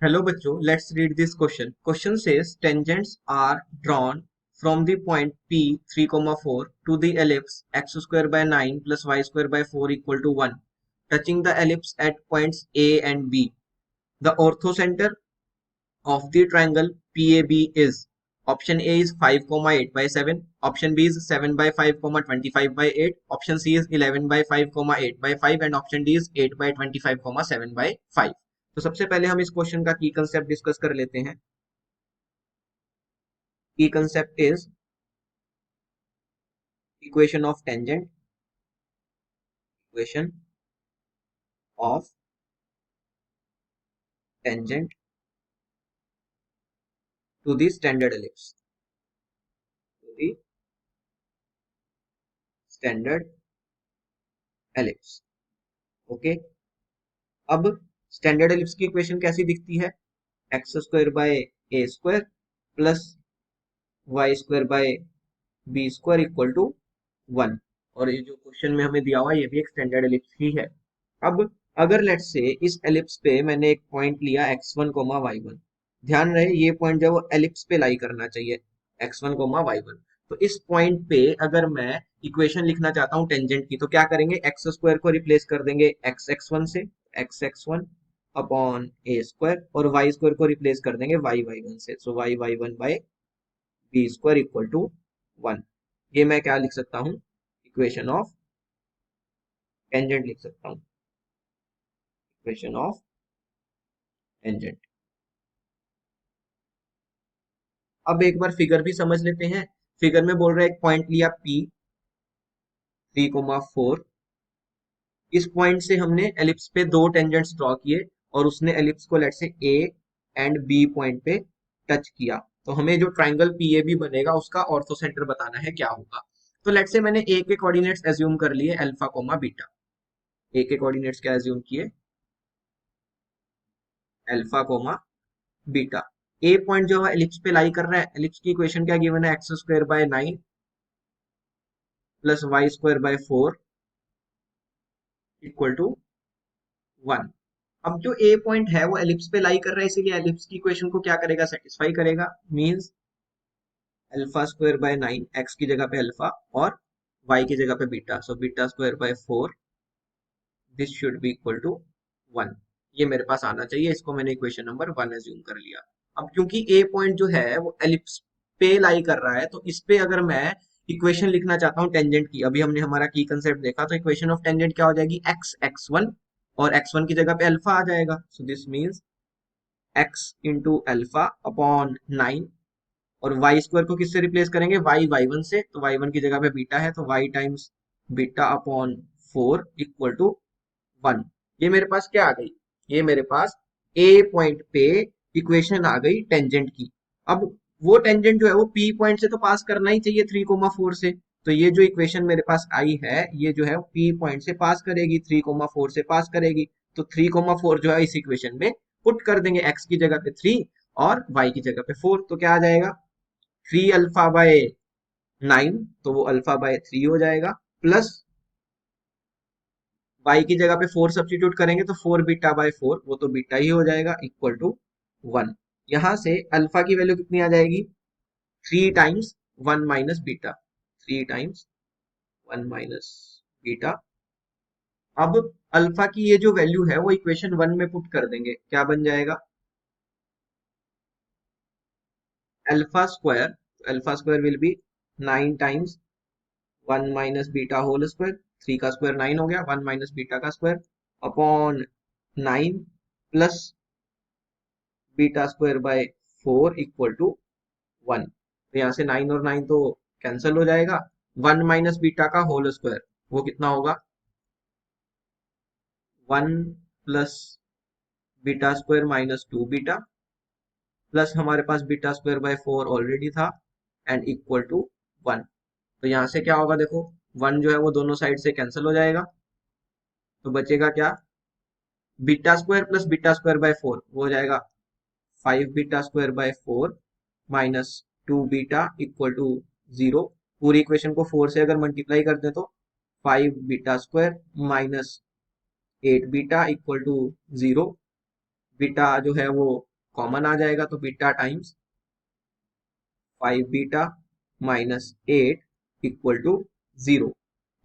Hello बच्चों, let's read this question. Question says tangents are drawn from the point P 3, 4 to the ellipse x square by 9 plus y square by 4 equal to 1, touching the ellipse at points A and B. The orthocenter of the triangle PAB is option A is 5, 8 by 7, option B is 7 by 5, 25 by 8, option C is 11 by 5, 8 by 5 and option D is 8 by 25, 7 by 5. तो सबसे पहले हम इस question का की concept discuss कर लेते हैं. Key concept is equation of tangent, equation of tangent to the standard ellipse, to the standard ellipse. Okay, अब स्टैंडर्ड एलिप्स की इक्वेशन कैसी दिखती है? X square by a square plus y square by b square equal to 1. और ये जो question में हमें दिया हुआ है ये भी एक स्टैंडर्ड एलिप्स ही है. अब अगर लेट्स से इस एलिप्स पे मैंने एक पॉइंट लिया x1, y1, ध्यान रहे ये पॉइंट जो वो एलिप्स पे लाई करना चाहिए, x1, y1. तो इस पॉइंट पे अगर मैं इक्वेशन लिखना चाहता हूँ टेंजेंट की, तो क्या करेंगे? एक्स स्क्वायर को रिप्लेस कर देंगे x1 से, x1 अपॉन ए स्क्वायर, और वाई स्क्वायर को रिप्लेस कर देंगे y1 से, so y1 by b square equal to 1. ये मैं क्या लिख सकता हूँ? इक्वेशन ऑफ टेंजेंट लिख सकता हूँ, इक्वेशन ऑफ टेंजेंट. अब एक बार फिगर भी समझ लेते हैं. फिगर में बोल रहे हैं एक पॉइंट लिया P 3, 4. इस पॉइंट से हमने एलिप्स पे दो टेंजेंट्स ड्रॉ किए और उसने एलिप्स को लेट से A एंड B पॉइंट पे टच किया. तो हमें जो ट्राइंगल PAB बनेगा उसका ऑर्थो सेंटर बताना है क्या होगा. तो लेट से मैंने A के कोऑर्डिनेट्स एज्यूम कर लिए अल्फा कोमा बीटा. A के कोऑर्डिनेट्स क्या एज्यूम किए? Alpha comma beta. A point जो है एलिप्स पे लाई कर रहा है. एलिप्स की इक्वेशन क्या गिवन है? X square by 9 plus y square by 4 equal to 1. अब जो ए पॉइंट है वो एलिप्स पे लाई कर रहा है, इसीलिए एलिप्स की इक्वेशन को क्या करेगा? सेटिस्फाई करेगा. Means alpha square by 9, x की जगह पे अल्फा और वाई की जगह पे beta, so beta square by 4, this should be equal to 1. ये मेरे पास आना चाहिए. इसको मैंने इक्वेशन नंबर 1 एज्यूम कर लिया. अब क्योंकि ए पॉइंट जो है वो एलिप्स पे लाई कर रहा है, तो इस पे अगर मैं इक्वेशन लिखना चाहता हूँ टेंजेंट की, अभी हमने हमारा की कंसेप्ट देखा, तो इक्वेशन ऑफ टेंजेंट क्या हो जाएगी? एक्स x1, और x1 की जगह पे अल्फा आ जाएगा, so this means x into alpha upon 9. और वाई स्क्वायर को किससे रिप्लेस करेंगे? y1 से, तो y1 की जगह पे बीटा है, तो y times beta upon 4 equal to 1. ये मेरे पास क्या आ गई? ये मेरे पास ए पॉइंट पे इक्वेशन आ गई टेंजेंट की. अब वो टेंजेंट जो है वो पी पॉइंट से तो पास करना ही चाहिए 3, 4 से. तो ये जो इक्वेशन मेरे पास आई है ये जो है पी पॉइंट से पास करेगी, 3, 4 से पास करेगी. तो 3, 4 जो है इस इक्वेशन में पुट कर देंगे. एक्स की जगह पे 3 और वाई की जगह पे 4. तो क्या आ जाएगा? 3 अल्फा बाय 9, तो वो अल्फा बाय 3 हो जाएगा, प्लस y की जगह पे 4 सब्स्टिट्यूट करेंगे तो 4 बीटा बाय 4, वो तो बीटा ही हो जाएगा, इक्वल टू 1. यहां से अल्फा की वैल्यू कितनी आ जाएगी? 3 times 1 minus beta, 3 times 1 minus beta. अब अल्फा की ये जो वैल्यू है वो इक्वेशन 1 में पुट कर देंगे. क्या बन जाएगा? Alpha square will be 9 times 1 minus beta whole square. 3 का स्क्वायर 9 हो गया, 1 माइनस बीटा का square upon 9 plus beta square by 4 equal to 1. तो यहाँ से 9 और 9 तो कैंसिल हो जाएगा. 1 माइनस बीटा का होल स्क्वायर वो कितना होगा? 1 plus beta square minus 2 beta, plus हमारे पास बीटा स्क्वायर बाय 4 ऑलरेडी था, एंड इक्वल टू 1. तो यहाँ से क्या होगा? देखो 1 जो है वो दोनों साइड से कैंसिल हो जाएगा, तो बचेगा क्या? Beta square plus beta square by 4 वो हो जाएगा 5 beta square by 4 minus 2 beta equal to 0. पूरी इक्वेशन को 4 से अगर मल्टीप्लाई कर दे तो 5 beta square minus 8 beta equal to 0. Beta जो है वो कॉमन आ जाएगा तो beta times 5 beta minus 8 equal to 0।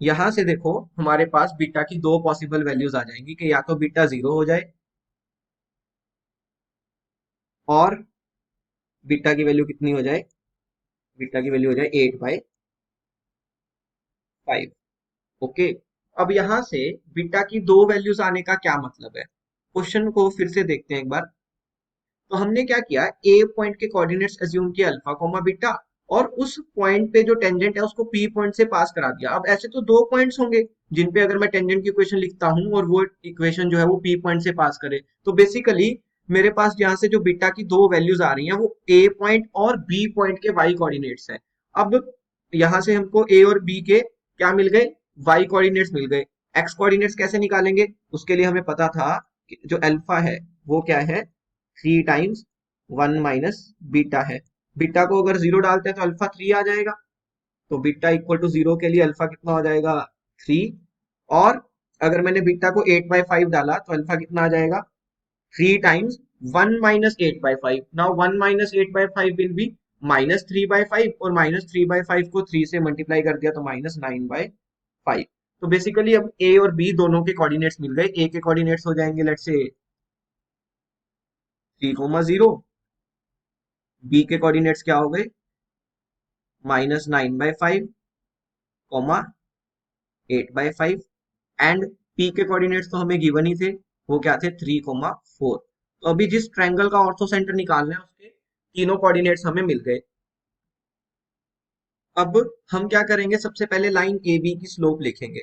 यहां से देखो हमारे पास बीटा की दो पॉसिबल वैल्यूज आ जाएंगी कि या तो बीटा 0 हो जाए और बीटा की वैल्यू कितनी हो जाए, बीटा की वैल्यू हो जाए 8/5। ओके, अब यहां से बीटा की दो वैल्यूज आने का क्या मतलब है, क्वेश्चन को फिर से देखते हैं एक बार। तो हमने क्या किया, ए पॉइंट के कोऑर्डिनेट्स अज्यूम किया अल्फा कोमा बीटा, और उस पॉइंट पे जो टेंजेंट है उसको पी पॉइंट से पास करा दिया। अब ऐसे तो दो पॉइंट्स होंगे जिन पे अगर मैं टेंजेंट की इक्वेशन लिखता हूं और वो इक्वेशन जो है वो पी पॉइंट से पास करे, तो बेसिकली मेरे पास यहाँ से जो बीटा की दो वैल्यूज आ रही हैं वो ए पॉइंट और बी पॉइंट के वाई कोऑर्डिनेट्स है। अब यहाँ से हमको ए और बी के क्या मिल गए, वाई कोऑर्डिनेट्स मिल गए। एक्स कोऑर्डिनेट्स कैसे निकालेंगे, उसके लिए हमें पता था कि जो अल्फा है वो क्या है, 3 टाइम्स 1 माइनस बीटा है। बीटा को अगर 0 डालते हैं तो अल्फा 3 आ जाएगा, तो बीटा इक्वल टू 0 के लिए अल्फा कितना हो जाएगा, 3। और अगर मैंने बीटा को 8/5 डाला तो अल्फा कितना आ जाएगा, 3 times 1 minus 8/5। Now 1 minus 8/5 will be -3/5, और -3/5 को 3 से मल्टीप्लाई कर दिया तो -9/5। तो बेसिकली अब ए और बी दोनों के कोऑर्डिनेट्स मिल गए। ए के कोऑर्डिनेट्स हो जाएंगे लेट्स से 3,0, बी के कोऑर्डिनेट्स क्या हो गए, -9/5 कॉमा 8/5, एंड पी के कोऑर्डिनेट्स तो हमें गिवन ही थे, वो क्या थे, 3,4। तो अभी जिस ट्रायंगल का ऑर्थो सेंटर निकालना है उसके तीनों कोऑर्डिनेट्स हमें मिल गए। अब हम क्या करेंगे, सबसे पहले लाइन ए बी की स्लोप लिखेंगे।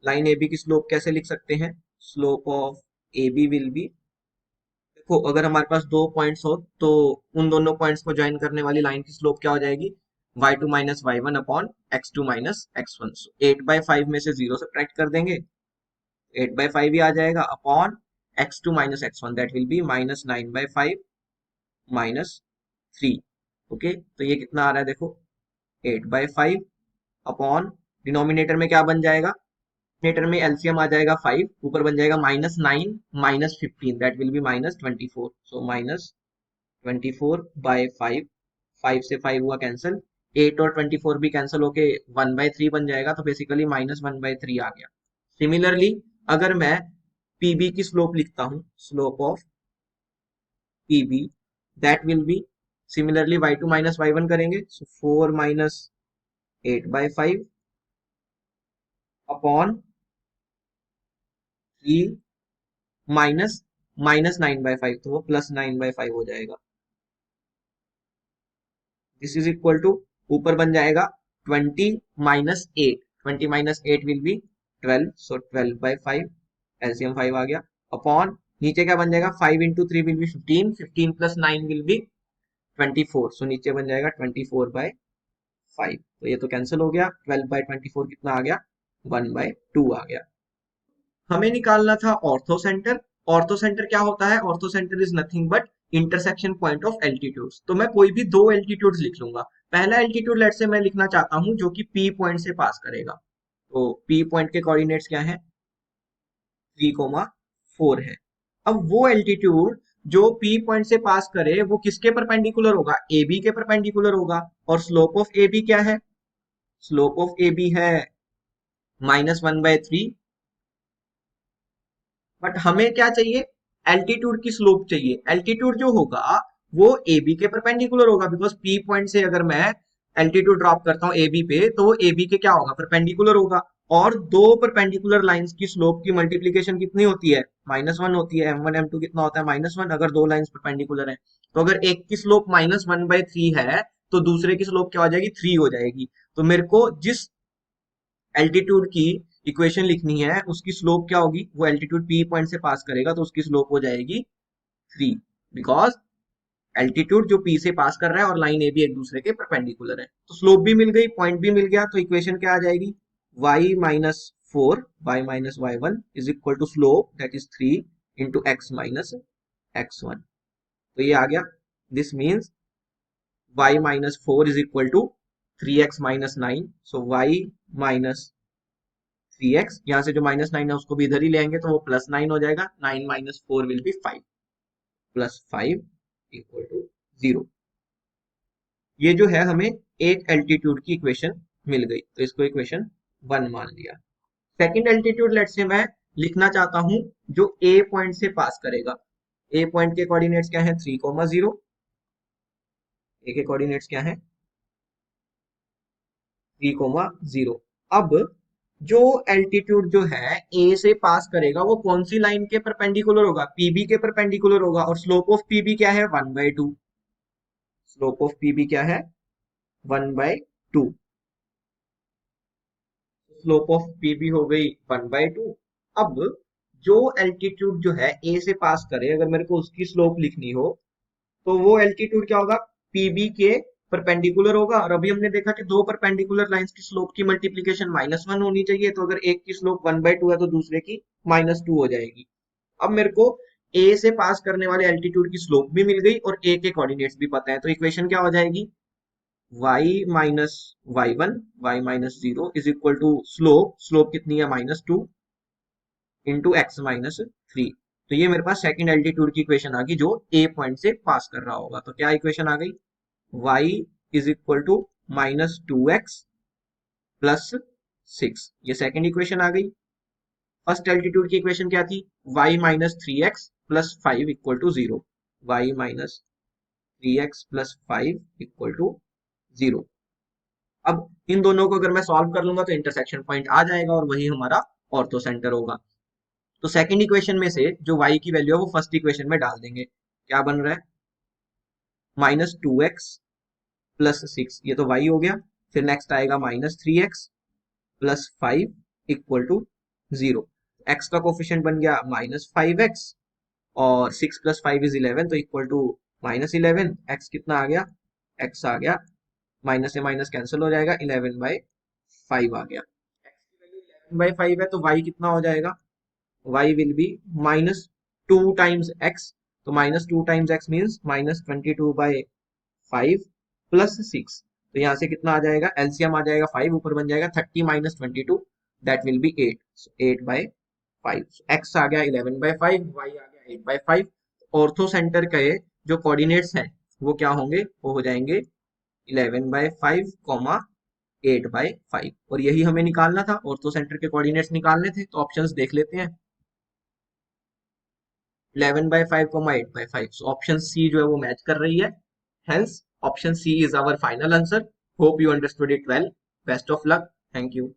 लाइन ए बी की स्लोप कैसे लिख सकते हैं, slope of A B will be, देखो अगर हमारे पास दो पॉइंट्स हो तो उन दोनों पॉइंट्स को ज्वाइन करने वाली लाइन की स्लोप क्या हो जाएगी, y2 - y1 upon x2 - x1। 8/5 में से 0 सब्ट्रैक्ट कर देंगे, 8/5 ही आ जाएगा, upon x2 - x1 that will B -9/5 -3। Okay, तो ये कितना आ रहा है देखो, 8/5 अपॉन डिनोमिनेटर में क्या बन जाएगा, डिनोमिनेटर में एलसीएम आ जाएगा 5, ऊपर बन जाएगा -9 -15 दैट विल बी -24। सो -24/5, 5 से 5 हुआ कैंसिल, 8 और 24 भी कैंसिल होके 1/3 बन जाएगा, तो बेसिकली -1/3 आ गया। सिमिलरली अगर मैं पीबी की स्लोप लिखता हूं, slope of PB that will be, similarly y2 - y1 करेंगे, सो 4 - 8/5 अपॉन 3 माइनस -9/5, तो वो +9/5 हो जाएगा। दिस इज इक्वल टू, ऊपर बन जाएगा 20 - 8, 20 - 8 विल बी 12, सो 12/5, एलसीएम 5 आ गया, अपॉन नीचे क्या बन जाएगा, 5 × 3 विल बी 15, 15 + 9 विल बी 24, सो नीचे बन जाएगा 24/5। तो ये तो कैंसिल हो गया, 12/24 कितना आ गया, 1/2 आ गया। हमें निकालना था ऑर्थो सेंटर। ऑर्थो सेंटर क्या होता है, ortho centre is nothing but intersection point of altitudes. तो मैं कोई भी दो एल्टीट्यूड्स लिख लूंगा। पहला एल्टीट्यूड लेट से मैं लिखना चाहता हूं जो कि पी पॉइंट से पास करेगा, तो पी पॉइंट के कोऑर्डिनेट्स क्या है, 3,4 है। अब वो एल्टीट्यूड जो पी पॉइंट से पास करे वो किसके परपेंडिकुलर होगा, ए बी के परपेंडिकुलर होगा। और स्लोप ऑफ ए बी क्या है, स्लोप ऑफ ए बी है -1/3, बट हमें क्या चाहिए, एल्टीट्यूड की स्लोप चाहिए। एल्टीट्यूड जो होगा वो ए बी के परपेंडिकुलर होगा, बिकॉज पी पॉइंट से अगर मैं एल्टीट्यूड ड्रॉप करता हूँ ए बी पे तो वो ए बी के क्या होगा, परपेंडिकुलर होगा। और दो परपेंडिकुलर लाइंस की स्लोप की मल्टीप्लीकेशन कितनी होती है, -1 होती है। m1 m2 कितना होता है, -1, अगर दो लाइंस परपेंडिकुलर है। तो अगर एक की स्लोप -1/3 है तो दूसरे की स्लोप क्या हो जाएगी, 3 हो जाएगी। तो मेरे को जिस एल्टीट्यूड की इक्वेशन लिखनी है उसकी स्लोप क्या होगी, वो एल्टीट्यूड पी पॉइंट से पास करेगा तो उसकी स्लोप हो जाएगी 3, बिकॉज एल्टीट्यूड जो पी से पास कर रहा है और लाइन ए भी एक दूसरे के परपेंडिकुलर है। तो स्लोप भी मिल गई, पॉइंट भी मिल गया, तो इक्वेशन क्या आ जाएगी, y - 1 is equal to slope that is 3 × x - x1। तो ये आ गया, this means y - 4 is equal to 3x - 9। So y - 3x, यहाँ से जो -9 है उसको भी इधर ही ले आएंगे तो वो +9 हो जाएगा, 9 - 4 विल बी 5, +5 इक्वल टू 0। ये जो है हमें एक एल्टीट्यूड की इक्वेशन मिल गई, तो इसको इक्वेशन 1 मान लिया। सेकंड एल्टीट्यूड लेट से मैं लिखना चाहता हूं जो ए पॉइंट से पास करेगा। ए पॉइंट के कोऑर्डिनेट्स क्या है 3,0। ए के कोऑर्डिनेट्स क्या है 3,0। अब जो एल्टीट्यूड जो है ए से पास करेगा वो कौन सी लाइन के परपेंडिकुलर होगा, पीबी के परपेंडिकुलर होगा, और स्लोप ऑफ पीबी क्या है 1/2। स्लोप ऑफ पीबी क्या है 1/2। स्लोप ऑफ पीबी हो गई 1/2। अब जो एल्टीट्यूड जो है ए से पास करे, अगर मेरे को उसकी स्लोप लिखनी हो तो वो एल्टीट्यूड क्या होगा पीबी के परपेंडिकुलर होगा। और अभी हमने देखा कि दो परपेंडिकुलर लाइंस की स्लोप की मल्टीप्लीकेशन -1 होनी चाहिए, तो अगर एक की स्लोप 1/2 है तो दूसरे की -2 हो जाएगी। अब मेरे को ए से पास करने वाले एल्टीट्यूड की स्लोप भी मिल गई और ए के कोऑर्डिनेट्स भी पता है, तो इक्वेशन क्या हो जाएगी y minus y-0 is equal to slope, slope कितनी है -2 इंटू x-3। तो ये मेरे पास सेकंड एल्टीट्यूड की इक्वेशन आ गई जो ए पॉइंट से पास कर रहा होगा। तो क्या इक्वेशन आ गई y is equal to -2x plus 6। ये सेकंड इक्वेशन आ गई। फर्स्ट एल्टीट्यूड की इक्वेशन क्या थी y-3x plus 5 equal to 0। y-3x plus 5 equal to 0। अब इन दोनों को अगर मैं सॉल्व कर लूंगा तो इंटरसेक्शन पॉइंट आ जाएगा और वही हमारा ऑर्थो सेंटर होगा। तो सेकंड इक्वेशन में से जो y की वैल्यू है वो फर्स्ट इक्वेशन में डाल देंगे। क्या बन रहा है -2x प्लस 6, ये तो y हो गया। फिर नेक्स्ट आएगा -3x plus 5 equal to 0। x का कोफिशिएंट बन गया -5x और 6 प्लस 5 इज 11, तो इक्वल टू -11। x कितना आ गया, x आ गया माइनस से माइनस कैंसिल हो जाएगा 11/5 आ गया। x की वैल्यू 11/5 है तो y कितना हो जाएगा, y will be -2 times x। तो -2 टाइम्स x मीन्स -22/5 प्लस 6। तो यहाँ से कितना आ जाएगा, एलसीएम आ जाएगा 5, ऊपर बन जाएगा 30 - 22, दैट विल बी 8। 8/5। x आ गया 11/5, y आ गया 8/5। ऑर्थो सेंटर के जो कोऑर्डिनेट्स हैं वो क्या होंगे, वो हो जाएंगे 11/5, 8/5। और यही हमें निकालना था, ऑर्थो सेंटर के कोऑर्डिनेट्स निकालने थे। तो ऑप्शंस देख लेते हैं 11/5, 8/5। सो ऑप्शन सी जो है वो मैच कर रही है। Hence option C is our final answer. Hope you understood it well. Best of luck. Thank you.